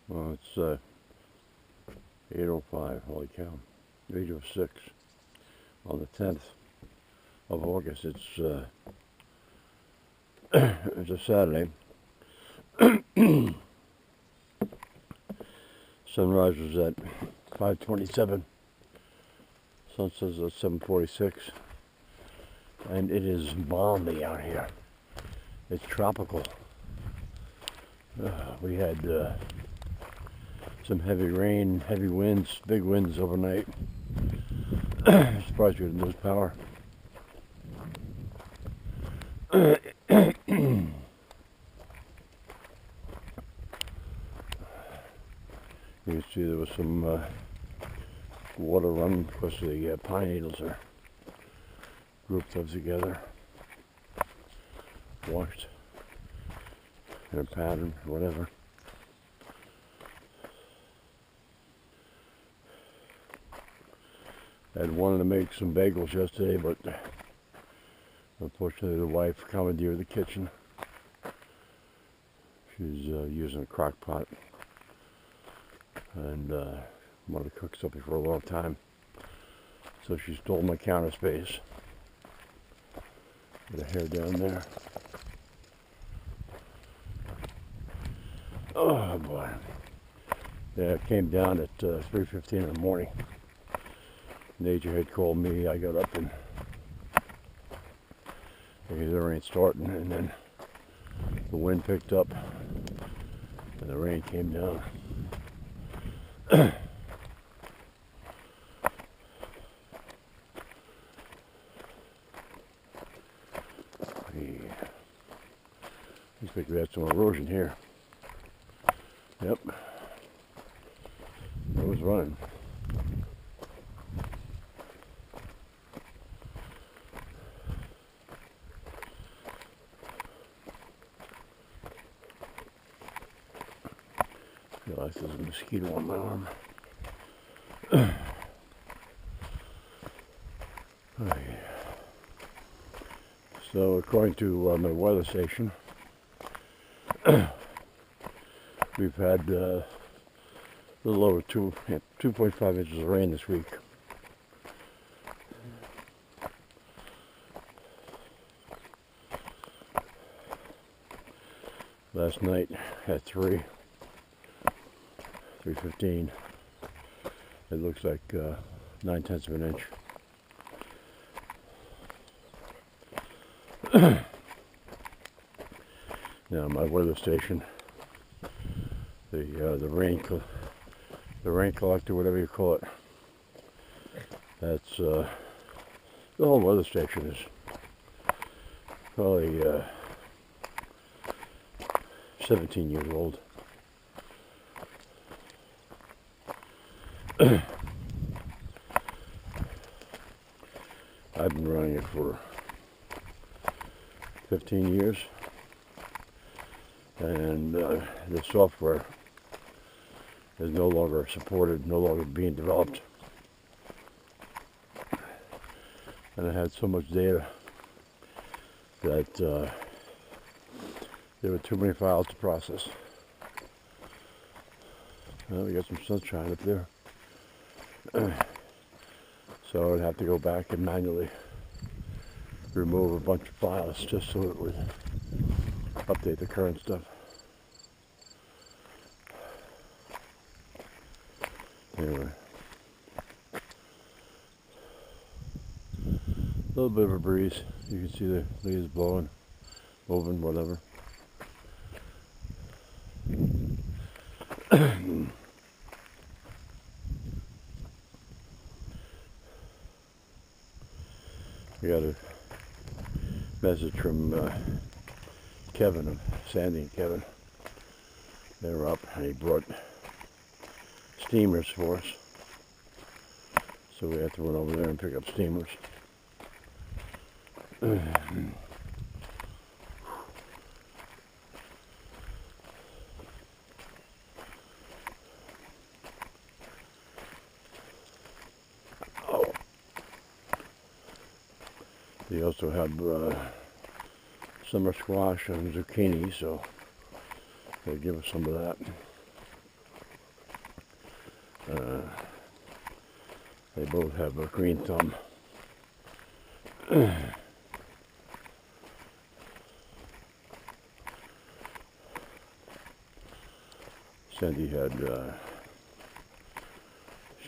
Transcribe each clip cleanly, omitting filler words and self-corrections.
Well, it's 8:05. Holy cow! 8:06 on the 10th of August. It's a Saturday. Sunrise was at 5:27. Sunset is at 7:46, and it is balmy out here. It's tropical. We had some heavy rain, heavy winds, big winds overnight. Surprised we didn't lose power. You can see there was some water running because the pine needles are grouped up together, washed in a pattern, whatever. I had wanted to make some bagels yesterday, but unfortunately the wife commandeered the kitchen. She's using a crock pot and wanted to cook something for a long time. So she stole my counter space. Got a hair down there. Oh boy. Yeah, it came down at 3:15 in the morning. Nature had called me. I got up and the rain starting, and then the wind picked up and the rain came down. Looks like we had some erosion here. Yep. It was running. I feel like there's a mosquito on my arm. So according to my weather station, we've had a little over 2.5 inches of rain this week. Last night had 3:15. It looks like 9/10 of an inch. Now my weather station, the rain collector, whatever you call it, that's the whole weather station is probably 17 years old. I've been running it for 15 years, and the software is no longer supported, no longer being developed. And I had so much data that there were too many files to process. Well, we got some sunshine up there. So I'd have to go back and manually remove a bunch of files just so it would update the current stuff. Anyway, a little bit of a breeze. You can see the leaves blowing, moving, whatever. We got a message from Kevin of Sandy and Kevin. They were up and he brought steamers for us. So we had to run over there and pick up steamers. They also had summer squash and zucchini, so they give us some of that. They both have a green thumb. Sandy had,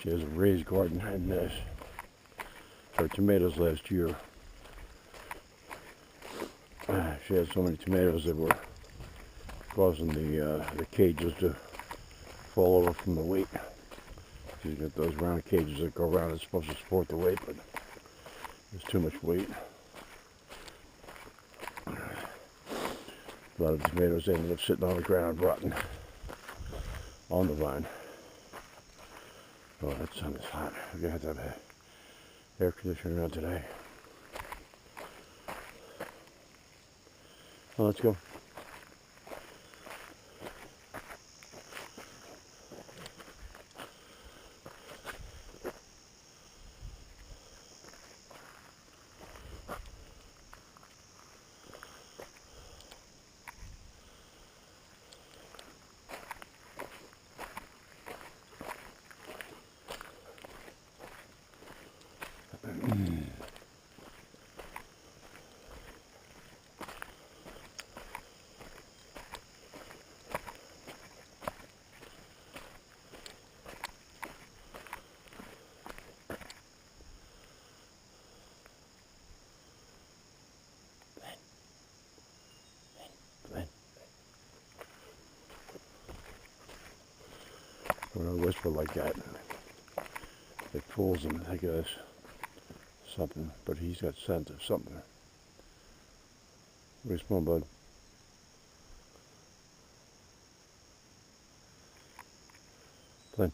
she has a raised garden, and her tomatoes last year, she had so many tomatoes that were causing the cages to fall over from the weight. She's got those round cages that go around. It's supposed to support the weight, but there's too much weight. A lot of tomatoes ended up sitting on the ground, rotten on the vine. Oh, that sun is hot. We're gonna have to have an air conditioner on today. Well, let's go. When I whisper like that, it fools him. I guess something, but he's got sense of something. Where's my bud? Flynn.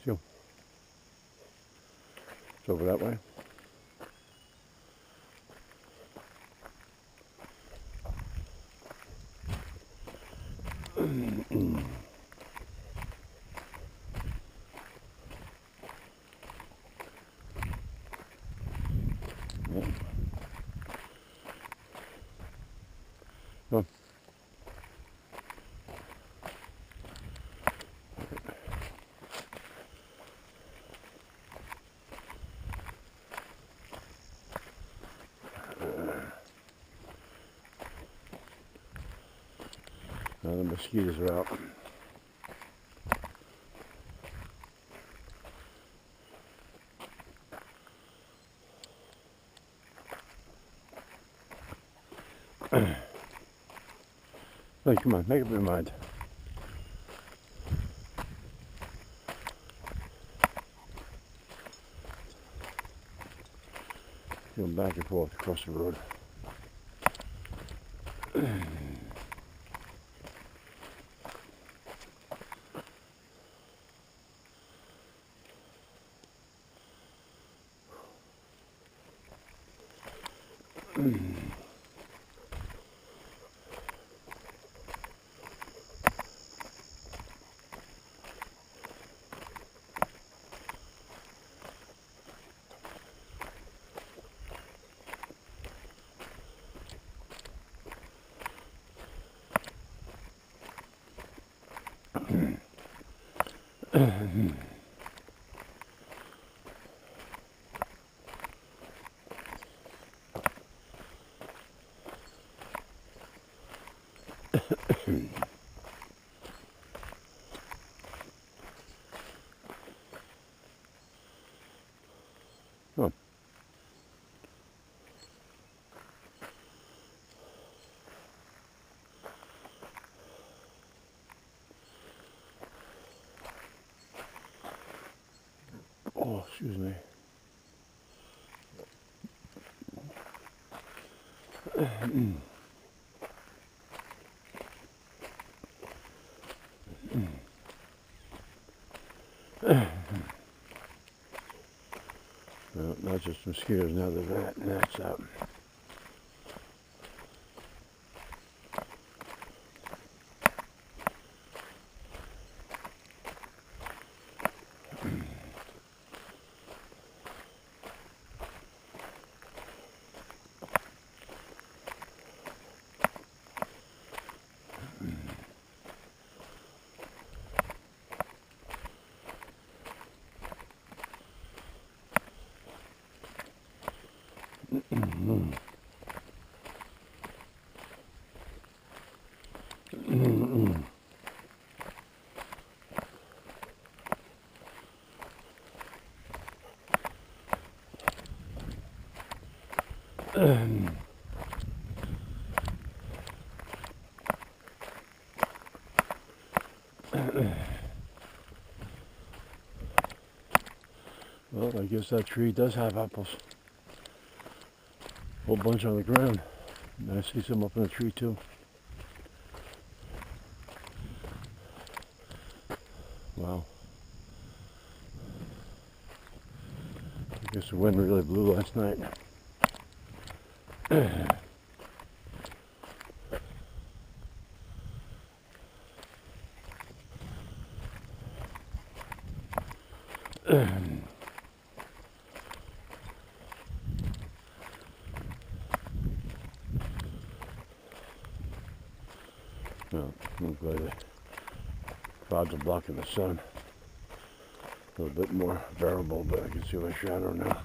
See. It's over that way. Come on. Now the mosquitoes are out. Hey, come on, make up your mind. Going back and forth across the road. Oh. Oh, excuse me. No, not just mosquitoes, now the gnats out. Well, I guess that tree does have apples. A whole bunch on the ground. And I see some up in the tree too. Wow. I guess the wind really blew last night. Well, I'm glad the clouds are blocking the sun. A little bit more bearable, but I can see my shadow now.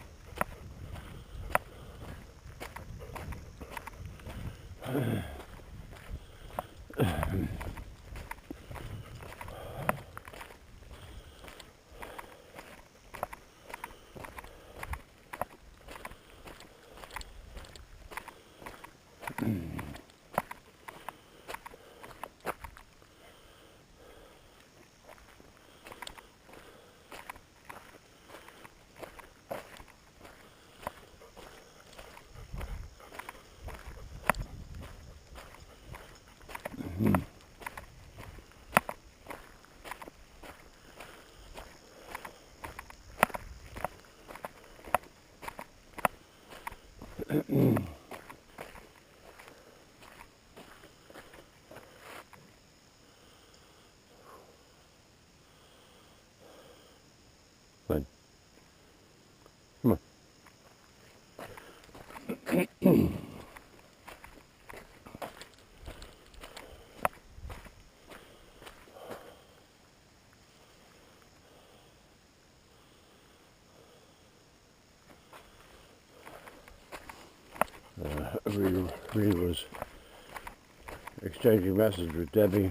Flynn, come on. Rita was exchanging messages with Debbie,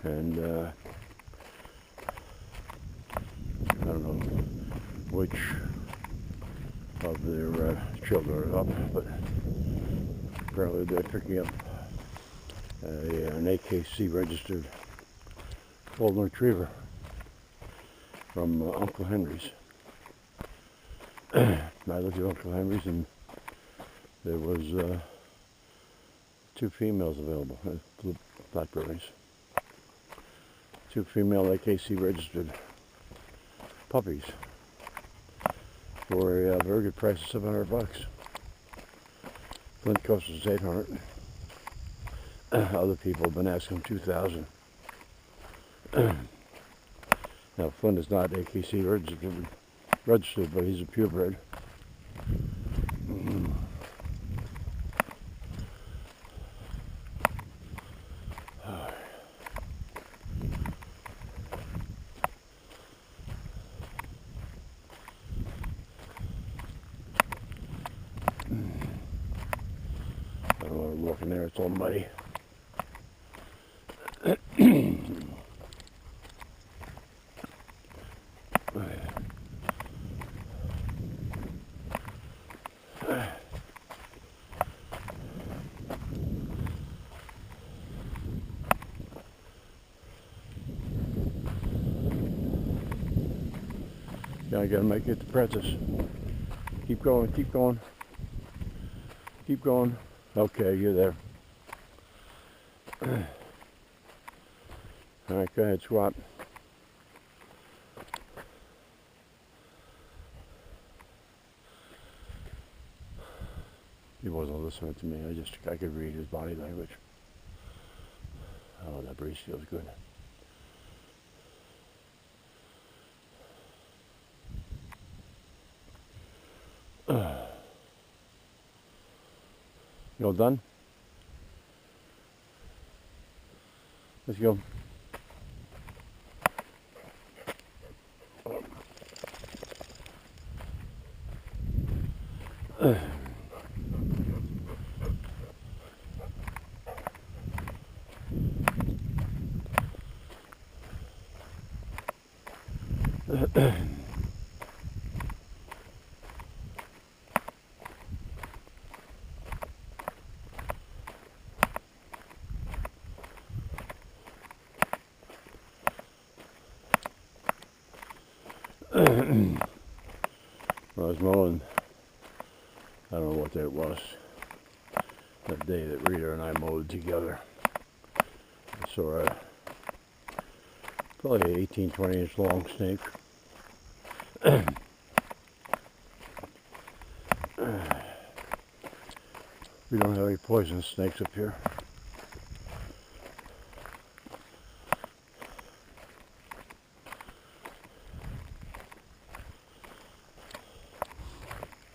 and I don't know which of their children are up, but apparently they're picking up an AKC registered golden retriever from Uncle Henry's. I looked at Uncle Henry's and there was 2 females available, blue blackberries. 2 female AKC registered puppies for a very good price of $700. Flint cost us $800. Other people have been asking $2,000. Now Flynn is not AKC registered, but he's a purebred. I don't want to walk in there, it's all muddy. Yeah, I gotta make it to Prentiss. Keep going, keep going. Keep going. Okay, you're there. Alright, go ahead, swap. He wasn't listening to me. I could read his body language. Oh, that breeze feels good. You all done? Let's go. When I was mowing, I don't know what day it was, that day that Rita and I mowed together. I saw probably an 18, 20-inch long snake. We don't have any poisonous snakes up here.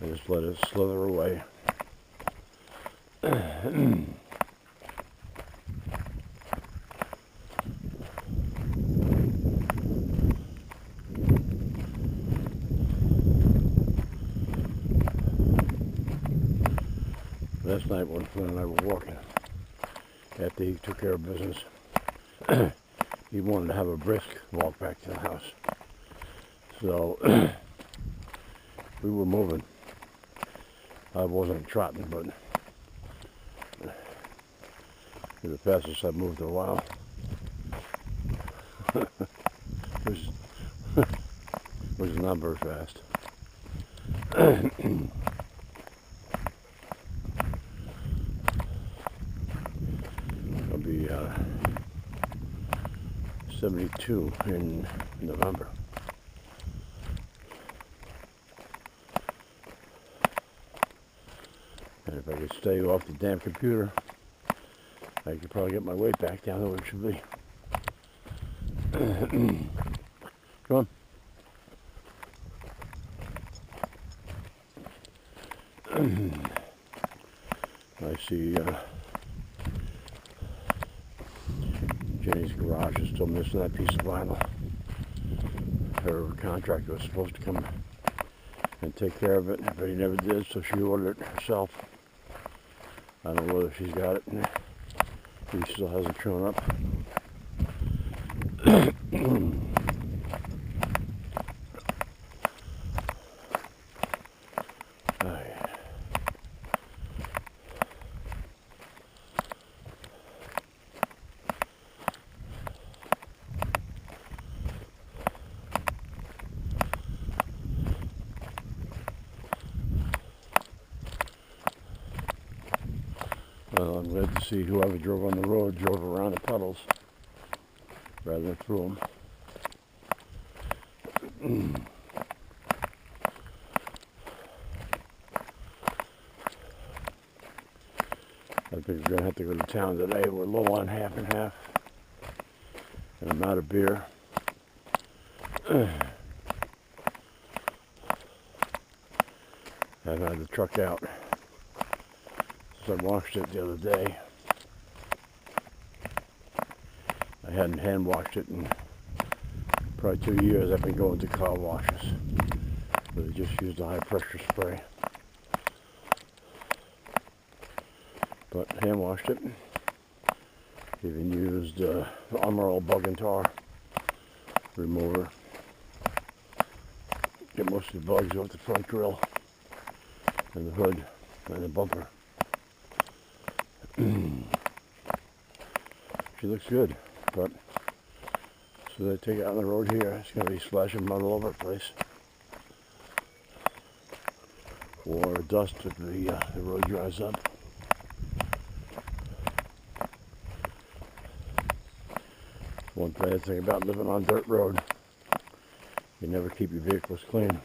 I just let it slither away. Last night when Flynn and I were walking, after he took care of business, he wanted to have a brisk walk back to the house. So we were moving. I wasn't trotting, but the fastest I've moved in a while. which is not very fast. I'll be 72 in November. And if I could stay off the damn computer, I could probably get my weight back down to where it should be. Come on. I see Jenny's garage is still missing that piece of vinyl. Her contractor was supposed to come and take care of it, but he never did, so she ordered it herself. I don't know whether she's got it. He still hasn't shown up. Well, I'm glad to see whoever drove on the road drove around the puddles rather than through them. I think we're going to have to go to town today. We're low on half and half, and I'm out of beer. I've had the truck out. I washed it the other day. I hadn't hand washed it in probably 2 years. I've been going to car washes, but I just used a high pressure spray. But hand washed it. Even used Armor All Bug and Tar remover. Get most of the bugs off the front grille and the hood and the bumper. She looks good, but so they take it out on the road here, it's going to be splashing mud all over the place, or dust if the road dries up. One bad thing about living on dirt road, you never keep your vehicles clean.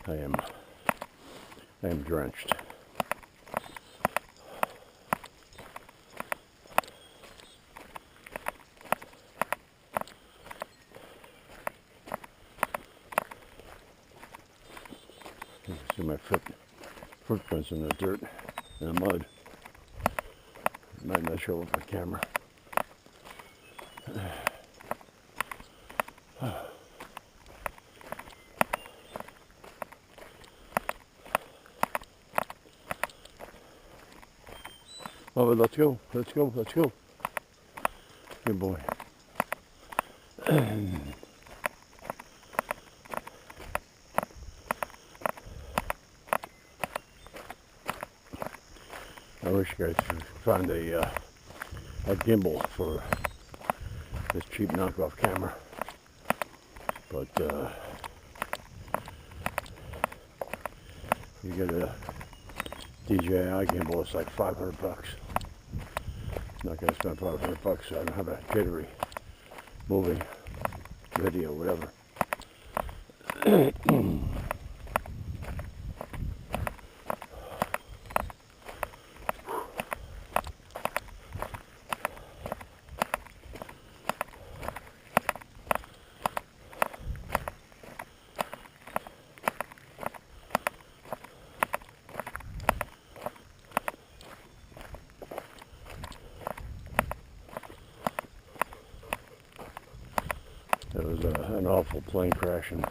I am drenched. You can see my footprints in the dirt and the mud. It might not show up on camera. Oh, let's go. Let's go. Let's go. Good boy. I wish you guys could find a gimbal for this cheap knockoff camera, but you get a DJI gimbal, it's like $500. I'm not gonna spend $500 on have a jittery movie, video, whatever. There was an awful plane crash in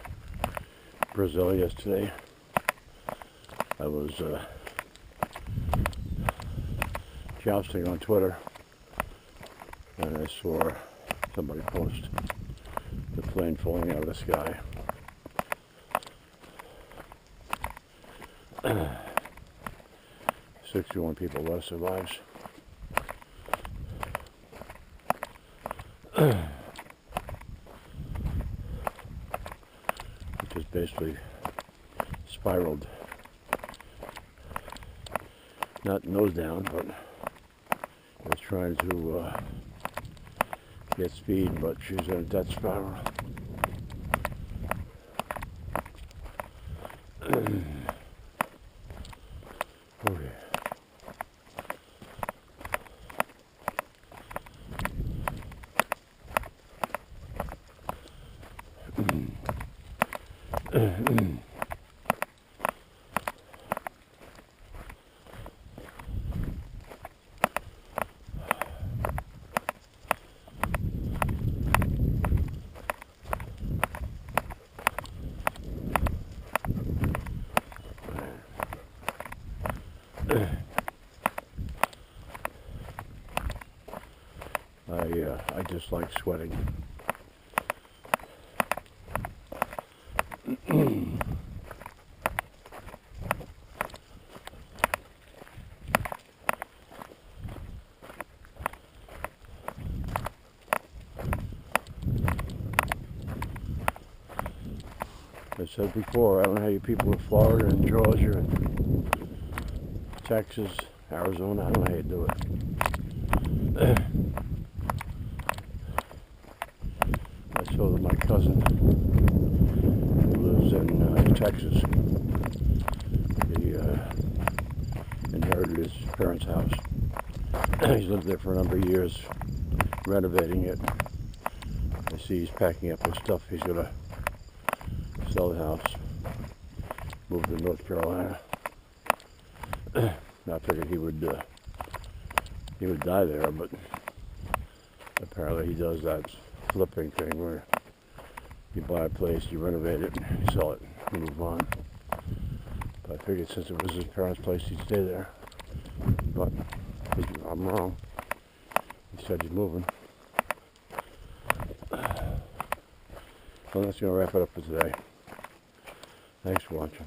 Brazil yesterday. I was jousting on Twitter, and I saw somebody post the plane falling out of the sky. 61 people lost their lives. Just basically spiraled, not nose down, but it was trying to get speed, but she's in a death spiral. Oh yeah. I just like sweating. I said before, I don't know how you people in Florida and Georgia and Texas, Arizona, I don't know how you do it. I saw that my cousin, who lives in Texas, he inherited his parents' house. He's lived there for a number of years, renovating it. I see he's packing up his stuff. He's going to sell the house, move to North Carolina. I figured he would die there, but apparently he does that flipping thing where you buy a place, you renovate it, you sell it, you move on. But I figured since it was his parents' place, he'd stay there. But I'm wrong. He said he's moving. Well, that's going to wrap it up for today. Thanks for watching.